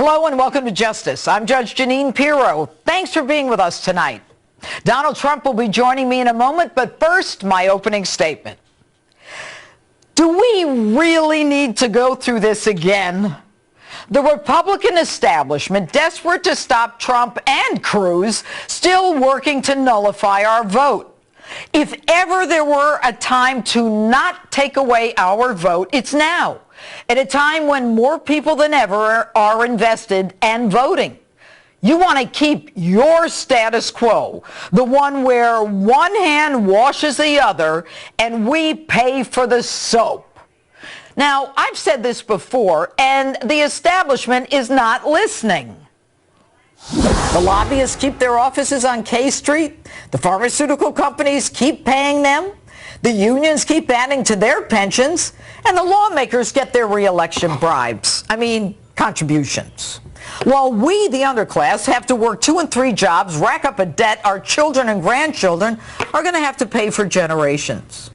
Hello and welcome to Justice. I'm Judge Jeanine Pirro. Thanks for being with us tonight. Donald Trump will be joining me in a moment, but first, my opening statement. Do we really need to go through this again? The Republican establishment, desperate to stop Trump and Cruz, still working to nullify our vote. If ever there were a time to not take away our vote, it's now, at a time when more people than ever are invested and voting. You want to keep your status quo, the one where one hand washes the other and we pay for the soap. Now, I've said this before, and the establishment is not listening. The lobbyists keep their offices on K Street. The pharmaceutical companies keep paying them. The unions keep adding to their pensions. And the lawmakers get their re-election bribes. Contributions. While we, the underclass, have to work 2 and 3 jobs, rack up a debt our children and grandchildren are going to have to pay for generations.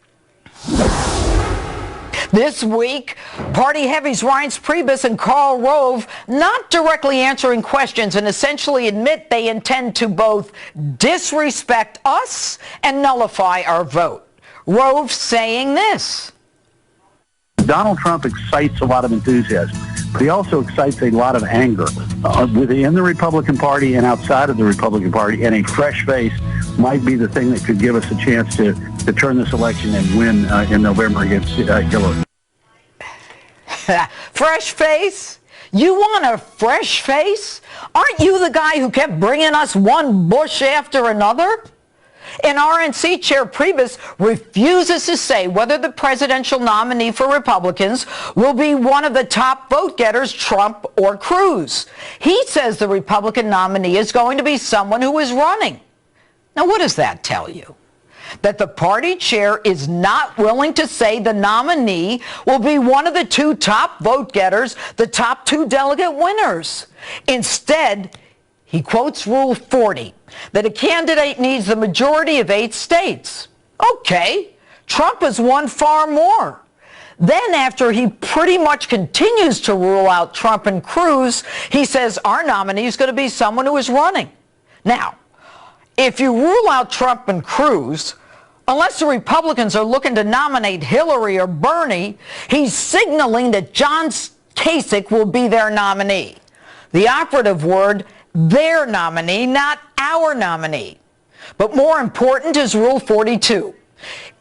This week, party heavies Reince Priebus and Karl Rove not directly answering questions and essentially admit they intend to both disrespect us and nullify our vote. Rove saying this. Donald Trump excites a lot of enthusiasm, but he also excites a lot of anger within the Republican Party and outside of the Republican Party, and a fresh face might be the thing that could give us a chance to turn this election and win in November against Hillary. Fresh face? You want a fresh face? Aren't you the guy who kept bringing us one Bush after another? And RNC Chair Priebus refuses to say whether the presidential nominee for Republicans will be one of the top vote getters, Trump or Cruz. He says the Republican nominee is going to be someone who is running. Now, what does that tell you? That the party chair is not willing to say the nominee will be one of the 2 top vote getters, the top 2 delegate winners. Instead, he quotes Rule 40, that a candidate needs the majority of 8 states. Okay, Trump has won far more. Then after he pretty much continues to rule out Trump and Cruz, he says our nominee is going to be someone who is running. Now, if you rule out Trump and Cruz, unless the Republicans are looking to nominate Hillary or Bernie, he's signaling that John Kasich will be their nominee. The operative word, their nominee, not our nominee. But more important is Rule 42.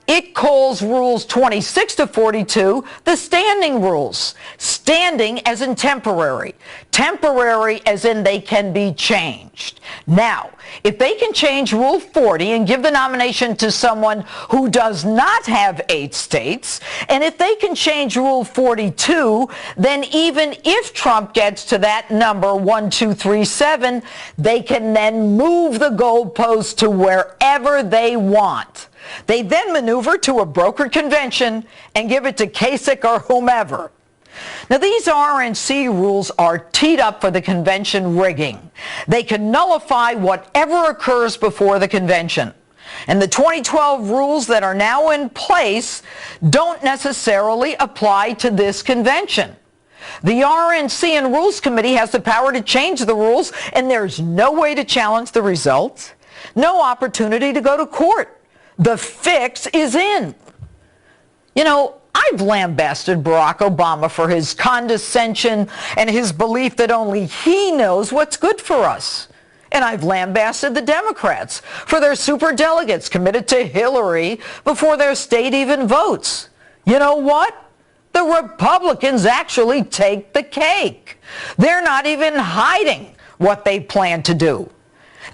It calls Rules 26 to 42 the standing rules. Standing as in temporary. Temporary as in they can be changed. Now, if they can change Rule 40 and give the nomination to someone who does not have 8 states, and if they can change Rule 42, then even if Trump gets to that number 1, 2, 3, 7, they can then move the goalpost to wherever they want. They then maneuver to a brokered convention and give it to Kasich or whomever. Now, these RNC rules are teed up for the convention rigging. They can nullify whatever occurs before the convention. And the 2012 rules that are now in place don't necessarily apply to this convention. The RNC and Rules Committee has the power to change the rules, and there's no way to challenge the results, no opportunity to go to court. The fix is in. I've lambasted Barack Obama for his condescension and his belief that only he knows what's good for us. And I've lambasted the Democrats for their superdelegates committed to Hillary before their state even votes. You know what? The Republicans actually take the cake. They're not even hiding what they plan to do.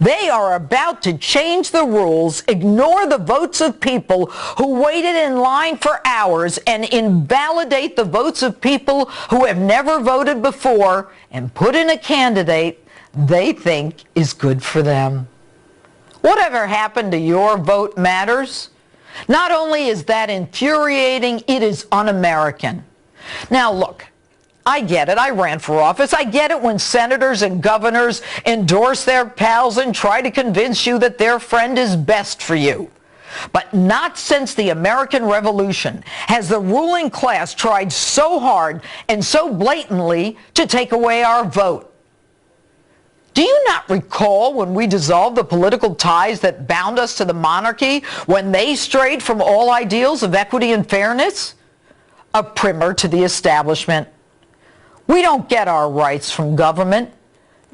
They are about to change the rules, ignore the votes of people who waited in line for hours, and invalidate the votes of people who have never voted before, and put in a candidate they think is good for them. Whatever happened to your vote matters? Not only is that infuriating, it is un-American. Now look, I get it. I ran for office. I get it when senators and governors endorse their pals and try to convince you that their friend is best for you. But not since the American Revolution has the ruling class tried so hard and so blatantly to take away our vote. Do you not recall when we dissolved the political ties that bound us to the monarchy, when they strayed from all ideals of equity and fairness? A primer to the establishment. We don't get our rights from government.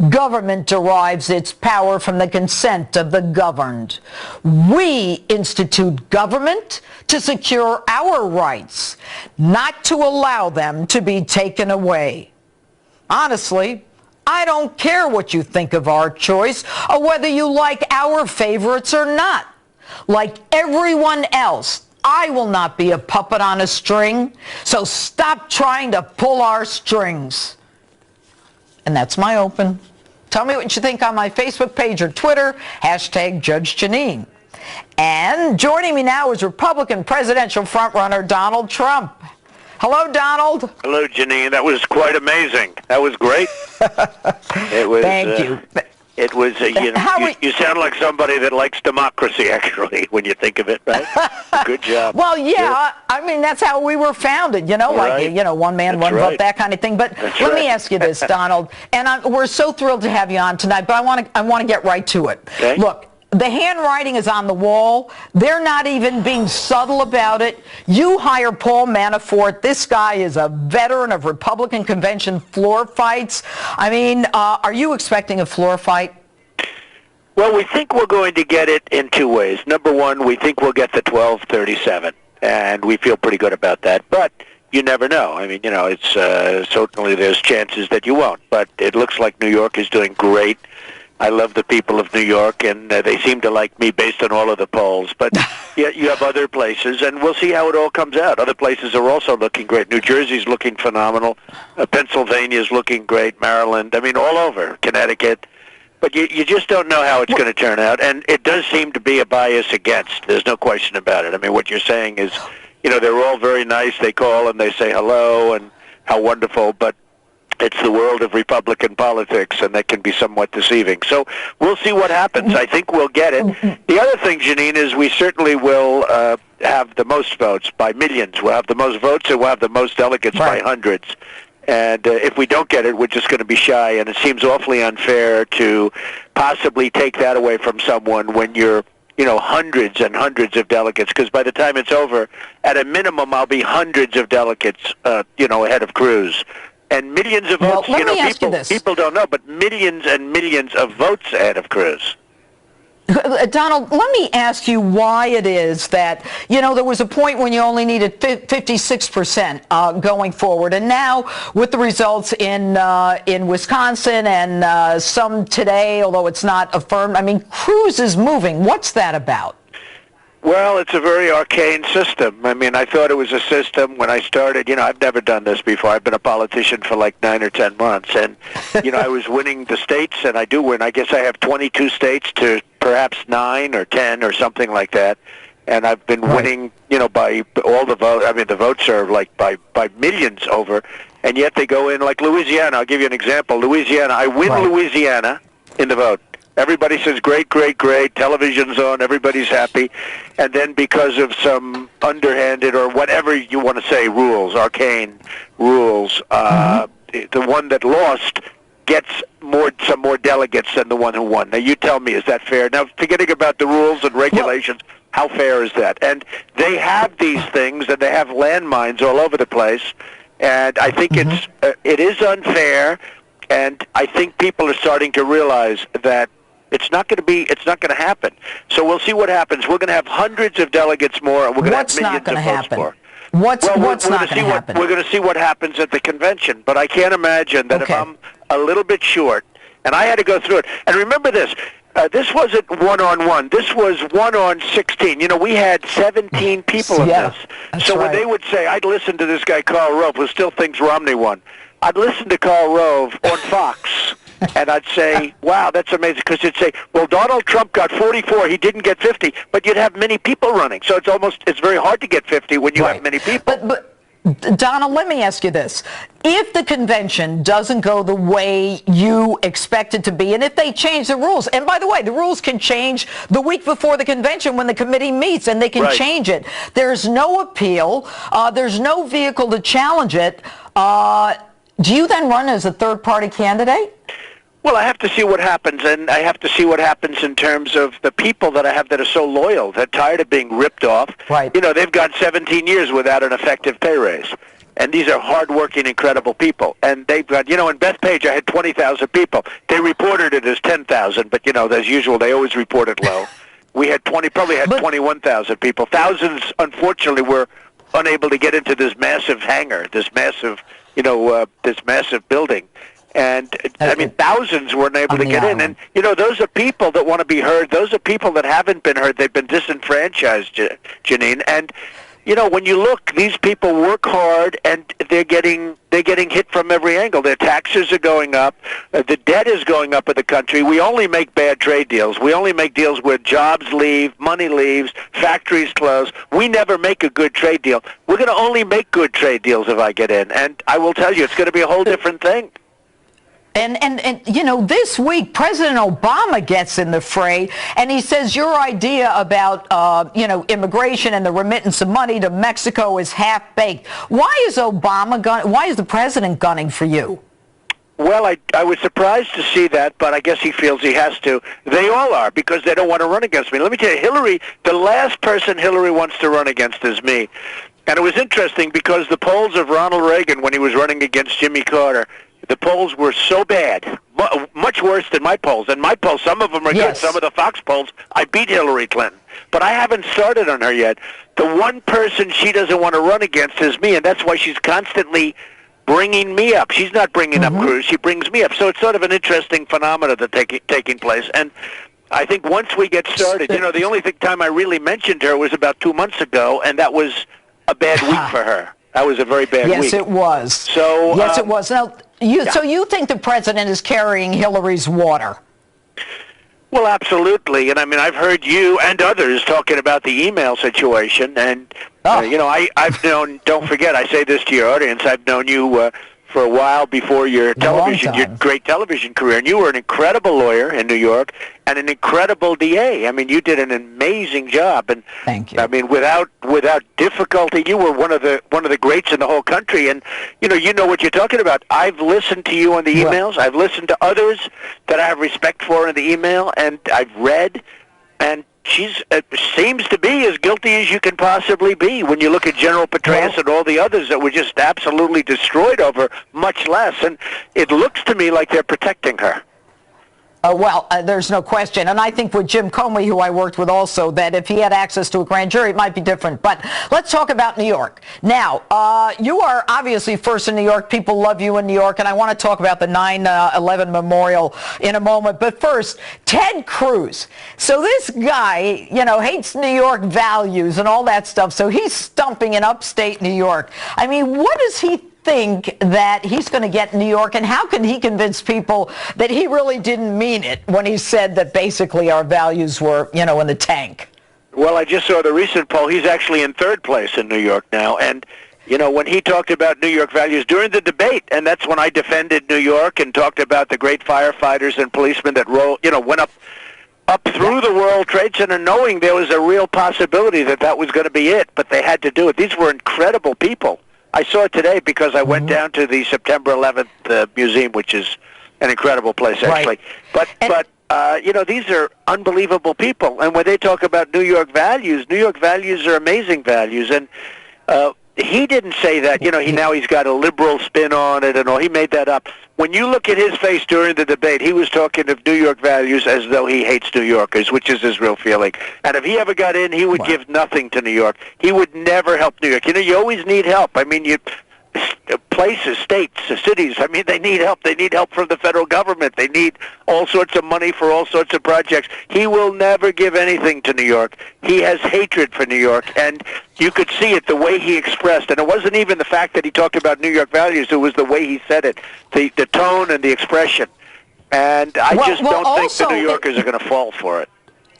Government derives its power from the consent of the governed. We institute government to secure our rights, not to allow them to be taken away. Honestly, I don't care what you think of our choice or whether you like our favorites or not. Like everyone else, I will not be a puppet on a string, so stop trying to pull our strings. And that's my open. Tell me what you think on my Facebook page or Twitter, hashtag Judge Jeanine. And joining me now is Republican presidential frontrunner Donald Trump. Hello, Donald. Hello, Jeanine. That was quite amazing. That was great. It was. Thank you. It was. You sound like somebody that likes democracy, actually, when you think of it, right? Good job. Well, yeah. I mean, that's how we were founded. You know, right. Like one man, that's one right. vote, that kind of thing. But that's let right. me ask you this, Donald. And we're so thrilled to have you on tonight. But I want to get right to it. Okay. Look. The handwriting is on the wall. They're not even being subtle about it. You hire Paul Manafort. This guy is a veteran of Republican convention floor fights. I mean, are you expecting a floor fight? Well, we think we're going to get it in two ways. Number one, we think we'll get the 1237, and we feel pretty good about that. But you never know. I mean, it's certainly there's chances that you won't. But it looks like New York is doing great. I love the people of New York, and they seem to like me based on all of the polls. But yeah, you have other places, and we'll see how it all comes out. Other places are also looking great. New Jersey's looking phenomenal. Pennsylvania's looking great. Maryland, I mean, all over. Connecticut. But you just don't know how it's going to turn out, and it does seem to be a bias against. There's no question about it. I mean, what you're saying is, they're all very nice. They call and they say hello and how wonderful, but it's the world of Republican politics, and that can be somewhat deceiving. So we'll see what happens. I think we'll get it. The other thing, Jeanine, is we certainly will have the most votes by millions. We'll have the most votes, and we'll have the most delegates by hundreds. And if we don't get it, we're just going to be shy, and it seems awfully unfair to possibly take that away from someone when you're hundreds and hundreds of delegates, because by the time it's over, at a minimum, I'll be hundreds of delegates, ahead of Cruz. And millions of votes, people don't know, but millions and millions of votes ahead of Cruz. Donald, let me ask you why it is that, there was a point when you only needed 56% going forward. And now with the results in Wisconsin and some today, although it's not affirmed, I mean, Cruz is moving. What's that about? Well, it's a very arcane system. I mean, I thought it was a system when I started. I've never done this before. I've been a politician for like 9 or 10 months. And, I was winning the states, and I do win. I guess I have 22 states to perhaps 9 or 10 or something like that. And I've been winning, by all the votes. I mean, the votes are like by millions over. And yet they go in like Louisiana. I'll give you an example. Louisiana, I win Louisiana in the vote. Everybody says, great, great, great, television's on, everybody's happy. And then because of some underhanded or whatever you want to say, rules, arcane rules, the one that lost gets some more delegates than the one who won. Now, you tell me, is that fair? Now, forgetting about the rules and regulations, how fair is that? And they have these things, and they have landmines all over the place. And I think it is unfair, and I think people are starting to realize that it's not going to happen. So we'll see what happens. We're going to have hundreds of delegates more, and we're going to have millions of votes more. What's not going to happen? We're going to see what happens at the convention. But I can't imagine that if I'm a little bit short, and I had to go through it. And remember this. This wasn't one-on-one. This was 1-on-16. We had 17 people in this. So when they would say, I'd listen to this guy, Karl Rove, who still thinks Romney won. I'd listen to Karl Rove on Fox, and I'd say, wow, that's amazing, because you'd say, well, Donald Trump got 44, he didn't get 50, but you'd have many people running. So it's very hard to get 50 when you have many people. But Donald, let me ask you this. If the convention doesn't go the way you expect it to be, and if they change the rules, and by the way, the rules can change the week before the convention when the committee meets, and they can change it. There's no appeal. There's no vehicle to challenge it. Do you then run as a third-party candidate? Well, I have to see what happens, and I have to see what happens in terms of the people that I have that are so loyal, that tired of being ripped off. Right. You know, they've gone 17 years without an effective pay raise. And these are hard-working, incredible people. And they've got, you know, in Bethpage I had 20,000 people. They reported it as 10,000, but, you know, as usual, they always report it low. We had probably had 21,000 people. Thousands, unfortunately, were unable to get into this massive hangar, this massive, this massive building. And, I mean, thousands weren't able to get in. And, you know, those are people that want to be heard. Those are people that haven't been heard. They've been disenfranchised, Jeanine. And, you know, when you look, these people work hard, and they're getting hit from every angle. Their taxes are going up. The debt is going up in the country. We only make bad trade deals. We only make deals where jobs leave, money leaves, factories close. We never make a good trade deal. We're going to only make good trade deals if I get in. And I will tell you, it's going to be a whole different thing. And you know, this week, President Obama gets in the fray, and he says your idea about, immigration and the remittance of money to Mexico is half-baked. Why is the president gunning for you? Well, I was surprised to see that, but I guess he feels he has to. They all are, because they don't want to run against me. Let me tell you, Hillary, the last person Hillary wants to run against is me. And it was interesting because the polls of Ronald Reagan when he was running against Jimmy Carter, the polls were so bad, much worse than my polls. And my polls, some of them are good. Some of the Fox polls, I beat Hillary Clinton. But I haven't started on her yet. The one person she doesn't want to run against is me, and that's why she's constantly bringing me up. She's not bringing up Cruz. She brings me up. So it's sort of an interesting phenomenon that's taking place. And I think once we get started, you know, the only time I really mentioned her was about 2 months ago, and that was a bad week for her. That was a very bad week. Yes, it was. So yes, it was. Now, so you think the president is carrying Hillary's water? Well, absolutely. And I mean, I've heard you and others talking about the email situation. And, I've known, don't forget, I say this to your audience, I've known you for a while before your great television career. And you were an incredible lawyer in New York and an incredible DA. I mean, you did an amazing job. And thank you. I mean, without difficulty, you were one of the greats in the whole country. And you know what you're talking about. I've listened to you on the emails. I've listened to others that I have respect for in the email, and I've read. And she's seems to be as guilty as you can possibly be when you look at General Petraeus and all the others that were just absolutely destroyed over much less. And it looks to me like they're protecting her. There's no question. And I think with Jim Comey, who I worked with also, that if he had access to a grand jury, it might be different. But let's talk about New York. Now, you are obviously first in New York. People love you in New York. And I want to talk about the 9/11 memorial in a moment. But first, Ted Cruz. So this guy, hates New York values and all that stuff. So he's stumping in upstate New York. I mean, what does he think that he's going to get in New York, and how can he convince people that he really didn't mean it when he said that basically our values were, in the tank? Well, I just saw the recent poll. He's actually in third place in New York now, and when he talked about New York values during the debate, and that's when I defended New York and talked about the great firefighters and policemen that went up through the World Trade Center, knowing there was a real possibility that was going to be it, but they had to do it. These were incredible people. I saw it today because I went down to the September 11th museum, which is an incredible place, actually. But these are unbelievable people. And when they talk about New York values are amazing values. And he didn't say that. He's got a liberal spin on it and all. He made that up. When you look at his face during the debate, he was talking of New York values as though he hates New Yorkers, which is his real feeling. And if he ever got in, he would give nothing to New York. He would never help New York. You always need help. I mean, places, states, cities, I mean, they need help. They need help from the federal government. They need all sorts of money for all sorts of projects. He will never give anything to New York. He has hatred for New York, and you could see it the way he expressed. And it wasn't even the fact that he talked about New York values. It was the way he said it, the tone and the expression. And I just don't think the New Yorkers are going to fall for it.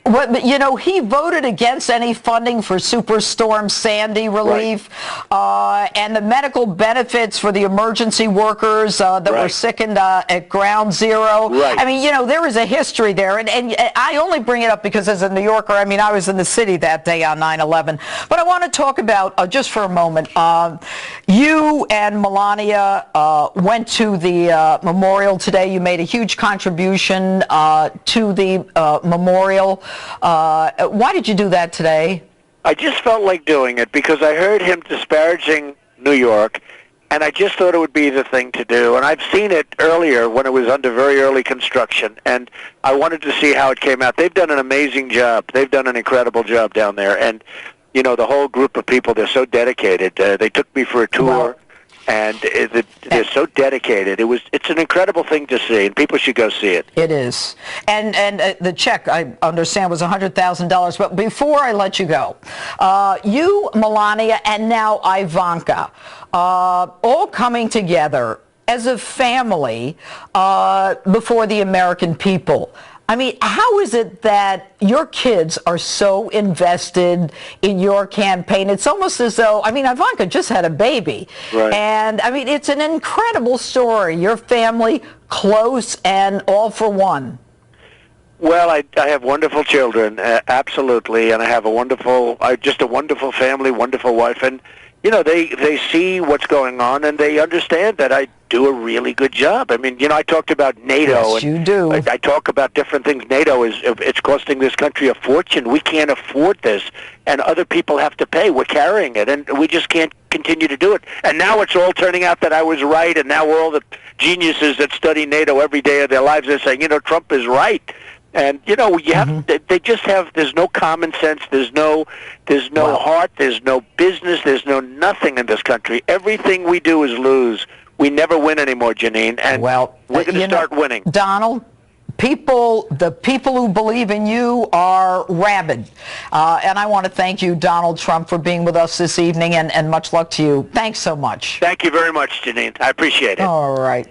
But, you know, he voted against any funding for Superstorm Sandy relief, and the medical benefits for the emergency workers that were sickened at Ground Zero. I mean, you know, there is a history there, and I only bring it up because as a New Yorker, I mean, I was in the city that day on 9/11. But I want to talk about, just for a moment, you and Melania went to the memorial today. You made a huge contribution to the memorial. Why did you do that today? I just felt like doing it because I heard him disparaging New York, and I just thought it would be the thing to do. And I've seen it earlier when it was under very early construction, and I wanted to see how it came out. They've done an amazing job. They've done an incredible job down there. And, you know, the whole group of people, they're so dedicated. They took me for a tour. And they're so dedicated. It's an incredible thing to see, and people should go see it. It is. And the check, I understand, was $100,000. But before I let you go, you, Melania, and now Ivanka, all coming together as a family before the American people. I mean, how is it that your kids are so invested in your campaign? It's almost as though, I mean, Ivanka just had a baby. And, I mean, it's an incredible story. Your family, close and all for one. Well, I have wonderful children, absolutely, and I have just a wonderful family, wonderful wife, and, you know, they see what's going on, and they understand that I do a really good job. I mean, you know, I talked about NATO. Yes, you do. I talk about different things. NATO it's costing this country a fortune. We can't afford this, and other people have to pay. We're carrying it, and we just can't continue to do it. And now it's all turning out that I was right, and now all the geniuses that study NATO every day of their lives are saying, you know, Trump is right. And, you know, you have, they just have, there's no common sense, there's no heart, there's no business, there's no nothing in this country. Everything we do is lose. We never win anymore, Jeanine, and we're going to start winning. Donald, the people who believe in you are rabid. And I want to thank you, Donald Trump, for being with us this evening, and much luck to you. Thanks so much. Thank you very much, Jeanine. I appreciate it. All right.